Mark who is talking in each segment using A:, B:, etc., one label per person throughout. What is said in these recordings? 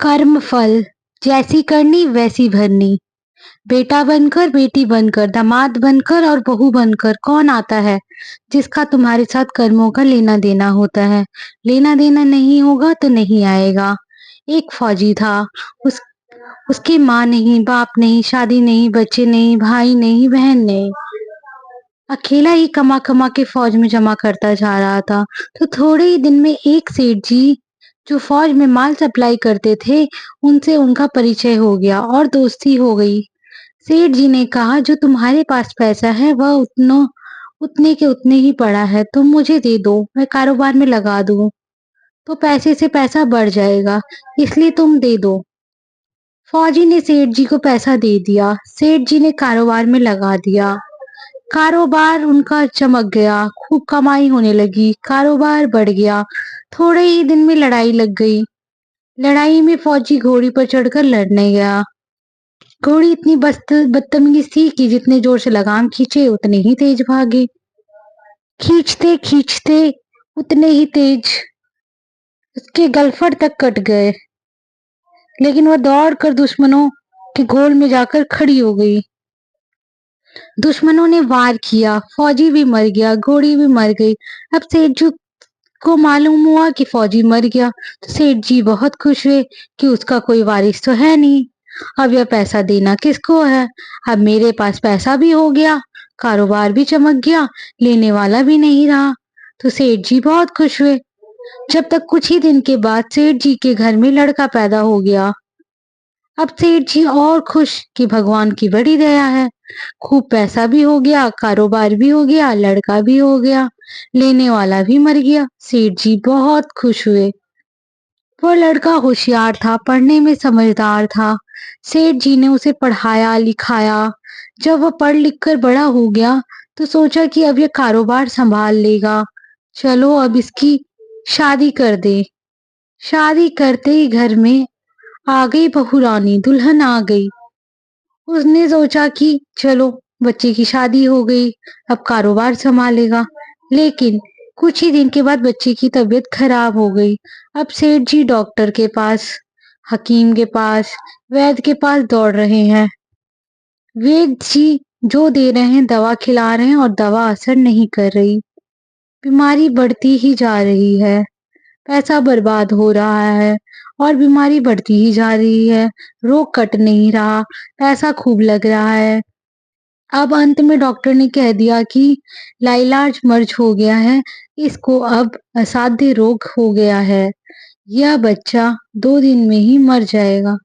A: कर्म फल जैसी करनी वैसी भरनी। बेटा बनकर, बेटी बनकर, दामाद बनकर और बहू बनकर कौन आता है जिसका तुम्हारे साथ कर्मों का लेना देना होता है। लेना देना नहीं होगा तो नहीं आएगा। एक फौजी था। उस उसकी माँ नहीं, बाप नहीं, शादी नहीं, बच्चे नहीं, भाई नहीं, बहन नहीं। अकेला ही कमा कमा के फौज में जमा करता जा रहा था। तो थोड़े ही दिन में एक सेठ जी जो फौज में माल सप्लाई करते थे, उनसे उनका परिचय हो गया और दोस्ती हो गई। सेठ जी ने कहा, जो तुम्हारे पास पैसा है वह उतने के उतने ही पड़ा है, तुम मुझे दे दो, मैं कारोबार में लगा दूं तो पैसे से पैसा बढ़ जाएगा, इसलिए तुम दे दो। फौजी ने सेठ जी को पैसा दे दिया। सेठ जी ने कारोबार में लगा दिया। कारोबार उनका चमक गया, खूब कमाई होने लगी, कारोबार बढ़ गया। थोड़े ही दिन में लड़ाई लग गई। लड़ाई में फौजी घोड़ी पर चढ़कर लड़ने गया। घोड़ी इतनी बदतमीज थी कि जितने जोर से लगाम खींचे उतने ही तेज भागे। खींचते खींचते उतने ही तेज उसके गलफड़ तक कट गए, लेकिन वह दौड़कर दुश्मनों के गोल में जाकर खड़ी हो गई। दुश्मनों ने वार किया, फौजी भी मर गया, घोड़ी भी मर गई। अब सेठ जी को मालूम हुआ कि फौजी मर गया, तो सेठ जी बहुत खुश हुए कि उसका कोई वारिस तो है नहीं। अब यह पैसा देना किसको है? अब मेरे पास पैसा भी हो गया, कारोबार भी चमक गया, लेने वाला भी नहीं रहा। तो सेठ जी बहुत खुश हुए। जब तक कुछ ही दिन के बाद सेठ जी के घर में लड़का पैदा हो गया। अब सेठ जी और खुश कि भगवान की बड़ी दया है। खूब पैसा भी हो गया, कारोबार भी हो गया, लड़का भी हो गया, लेने वाला भी मर गया। सेठ जी बहुत खुश हुए। वह लड़का होशियार था, पढ़ने में समझदार था। सेठ जी ने उसे पढ़ाया लिखाया। जब वह पढ़ लिख कर बड़ा हो गया तो सोचा कि अब यह कारोबार संभाल लेगा, चलो अब इसकी शादी कर दे। शादी करते ही घर में आ गई बहू रानी, दुल्हन आ गई। उसने सोचा कि चलो बच्चे की शादी हो गई, अब कारोबार संभालेगा। लेकिन कुछ ही दिन के बाद बच्चे की तबीयत खराब हो गई। अब सेठ जी डॉक्टर के पास, हकीम के पास, वैद्य के पास दौड़ रहे हैं। वैद्य जी जो दे रहे हैं, दवा खिला रहे हैं और दवा असर नहीं कर रही। बीमारी बढ़ती ही जा रही है, पैसा बर्बाद हो रहा है और बीमारी बढ़ती ही जा रही है। रोग कट नहीं रहा, पैसा खूब लग रहा है। अब अंत में डॉक्टर ने कह दिया कि लाइलाज मर्ज हो गया है, इसको अब असाध्य रोग हो गया है, यह बच्चा 2 दिन में ही मर जाएगा।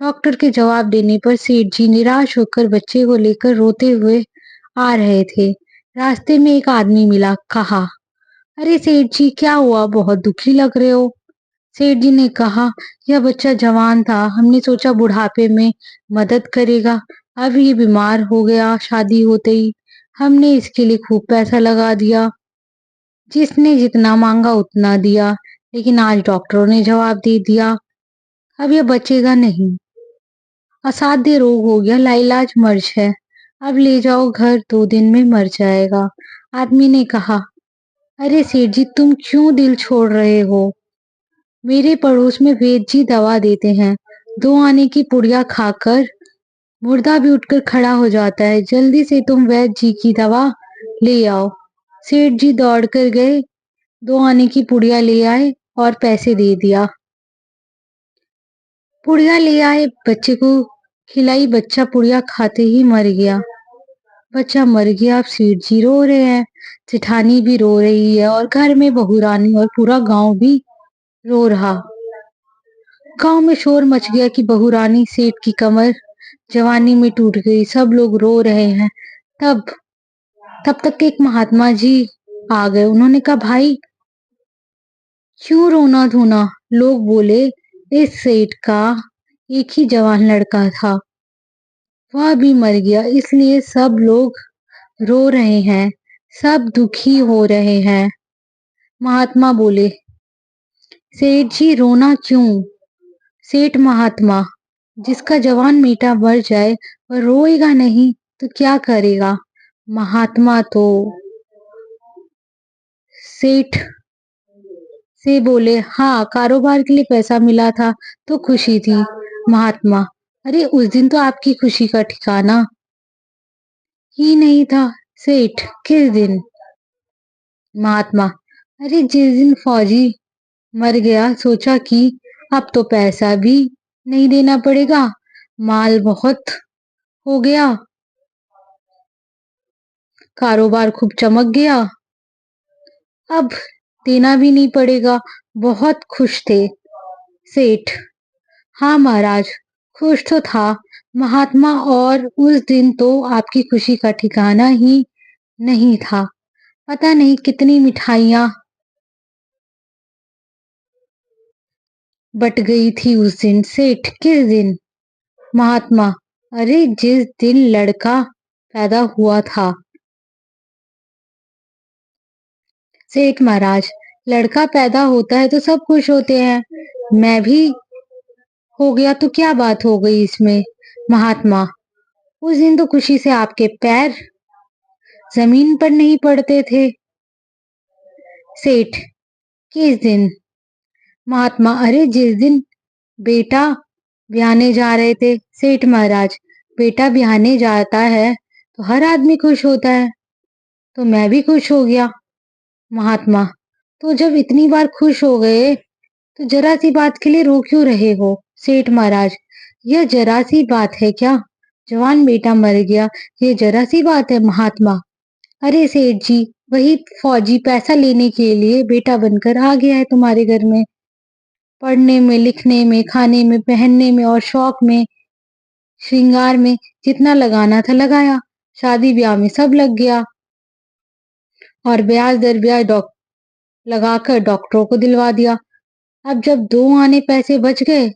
A: डॉक्टर के जवाब देने पर सेठ जी निराश होकर बच्चे को लेकर रोते हुए आ रहे थे। रास्ते में एक आदमी मिला, कहा, अरे सेठ जी क्या हुआ, बहुत दुखी लग रहे हो। सेठ जी ने कहा, यह बच्चा जवान था, हमने सोचा बुढ़ापे में मदद करेगा, अब ये बीमार हो गया शादी होते ही। हमने इसके लिए खूब पैसा लगा दिया, जिसने जितना मांगा उतना दिया, लेकिन आज डॉक्टरों ने जवाब दे दिया अब यह बचेगा नहीं, असाध्य रोग हो गया, लाइलाज मर्ज है, अब ले जाओ घर, 2 दिन में मर जाएगा। आदमी ने कहा, अरे सेठ जी तुम क्यों दिल छोड़ रहे हो, मेरे पड़ोस में वैद्य जी दवा देते हैं, 2 आने की पुड़िया खाकर मुर्दा भी उठकर खड़ा हो जाता है, जल्दी से तुम वैद्य जी की दवा ले आओ। सेठ जी दौड़कर गए, 2 आने की पुड़िया ले आए और पैसे दे दिया। पुड़िया ले आए, बच्चे को खिलाई, बच्चा पुड़िया खाते ही मर गया। बच्चा मर गया, अब सेठ जी रो रहे हैं, जेठानी भी रो रही है और घर में बहू रानी और पूरा गांव भी रो रहा। गांव में शोर मच गया कि बहू रानी सेठ की कमर जवानी में टूट गई, सब लोग रो रहे हैं। तब तब तक एक महात्मा जी आ गए। उन्होंने कहा, भाई क्यों रोना धोना। लोग बोले, इस सेठ का एक ही जवान लड़का था, वह भी मर गया, इसलिए सब लोग रो रहे हैं, सब दुखी हो रहे हैं। महात्मा बोले, सेठ जी रोना क्यों। सेठ महात्मा, जिसका जवान बेटा मर जाए वह रोएगा नहीं तो क्या करेगा। महात्मा तो सेठ से बोले, हाँ, कारोबार के लिए पैसा मिला था तो खुशी थी। महात्मा, अरे उस दिन तो आपकी खुशी का ठिकाना ही नहीं था। सेठ, किस दिन? महात्मा, अरे जिस दिन फौजी मर गया, सोचा कि अब तो पैसा भी नहीं देना पड़ेगा, माल बहुत हो गया, कारोबार खूब चमक गया, अब देना भी नहीं पड़ेगा, बहुत खुश थे। सेठ, हाँ महाराज, खुश तो था महात्मा, और उस दिन तो आपकी खुशी का ठिकाना ही नहीं था। पता नहीं कितनी मिठाइयाँ बट गई थी उस दिन। सेठ, किस दिन? महात्मा, अरे जिस दिन लड़का पैदा हुआ था। सेठ महाराज, लड़का पैदा होता है तो सब खुश होते हैं, मैं भी हो गया तो क्या बात हो गई इसमें? महात्मा, उस दिन तो खुशी से आपके पैर जमीन पर नहीं पड़ते थे। सेठ, किस दिन? महात्मा, अरे जिस दिन बेटा ब्याहने जा रहे थे। सेठ महाराज, बेटा ब्याहने जाता है तो हर आदमी खुश होता है, तो मैं भी खुश हो गया। महात्मा, तो जब इतनी बार खुश हो गए तो जरा सी बात के लिए रो क्यों रहे हो? सेठ महाराज, यह जरा सी बात है क्या? जवान बेटा मर गया, ये जरा सी बात है? महात्मा, अरे सेठ जी, वही फौजी पैसा लेने के लिए बेटा बनकर आ गया है तुम्हारे घर में। पढ़ने में, लिखने में, खाने में, पहनने में और शौक में, श्रृंगार में जितना लगाना था लगाया, शादी ब्याह में सब लग गया, और ब्याज दर ब्याज लगाकर डॉक्टरों को दिलवा दिया। अब जब 2 आने पैसे बच गए,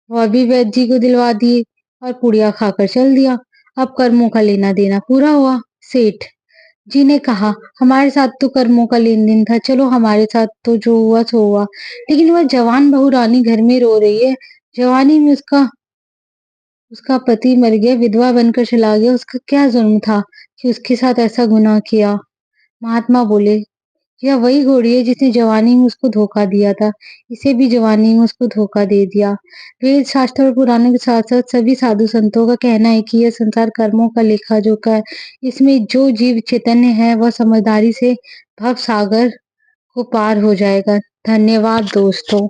A: वह भी वैद्य जी को दिलवा दिए और पुड़िया खाकर चल दिया। अब कर्मों का लेना देना पूरा हुआ। सेठ जी ने कहा, हमारे साथ तो कर्मों का लेन देन था, चलो हमारे साथ तो जो हुआ सो हुआ, लेकिन वह जवान बहू रानी घर में रो रही है। जवानी में उसका उसका पति मर गया, विधवा बनकर चला गया, उसका क्या जुर्म था कि उसके साथ ऐसा गुनाह किया? महात्मा बोले, यह वही घोड़ी है जिसने जवानी में उसको धोखा दिया था, इसे भी जवानी में उसको धोखा दे दिया। वेद शास्त्र और पुराणों के साथ साथ सभी साधु संतों का कहना है कि यह संसार कर्मों का लेखा जोखा है। इसमें जो जीव चैतन्य है वह समझदारी से भव सागर को पार हो जाएगा। धन्यवाद दोस्तों।